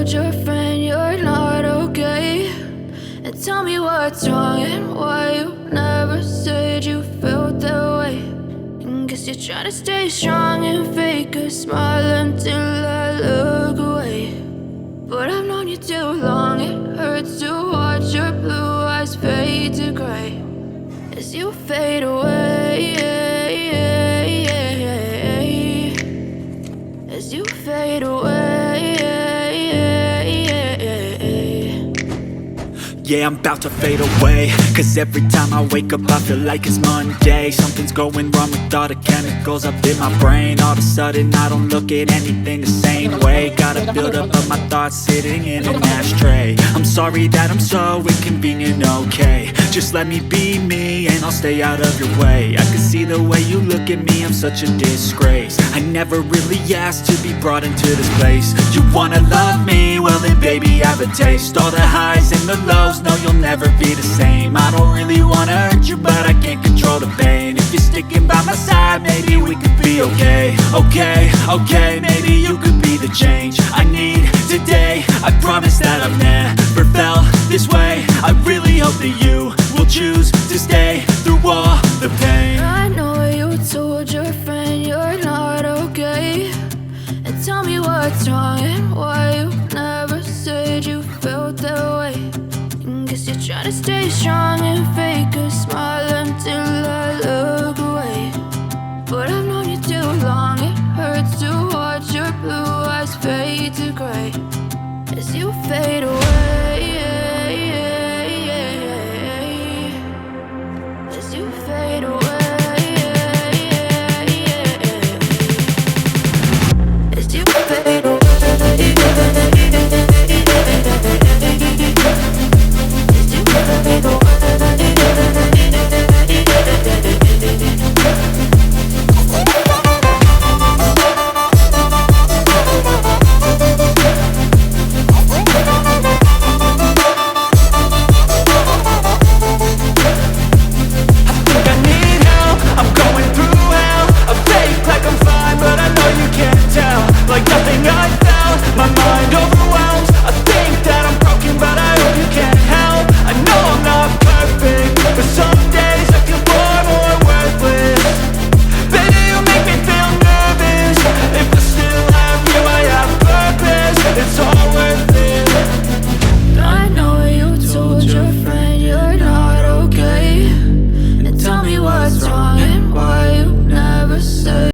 told your friend you're not okay? And tell me what's wrong and why you never said you felt that way. And guess you're trying to stay strong and fake a smile until I look away. But I've known you too long, it hurts to watch your blue eyes fade to gray as you fade away, as you fade away. Yeah, I'm about to fade away, cause every time I wake up I feel like it's Monday. Something's going wrong with all the chemicals up in my brain. All of a sudden I don't look at anything the same way. Got a buildup of my thoughts sitting in an ashtray. I'm sorry that I'm so inconvenient, okay? Just let me be me and I'll stay out of your way. I can see the way you look at me, I'm such a disgrace. I never really asked to be brought into this place. You wanna love me? Well then baby, have a taste. All the highs and the lows, no, you'll never be the same. I don't really wanna hurt you, but I can't control the pain. If you're sticking by my side, maybe we could be okay. Okay, maybe you could be the change I need today. I promise that I've never felt this way. I really hope that you will choose to stay through all the pain. I know you told your friend you're not okay. And tell me what's wrong and why you never said you felt that way. And guess you're trying to stay strong and fake a smile until I look away. But I've known you too long, it hurts to watch your blue eyes fade to gray as you fade away.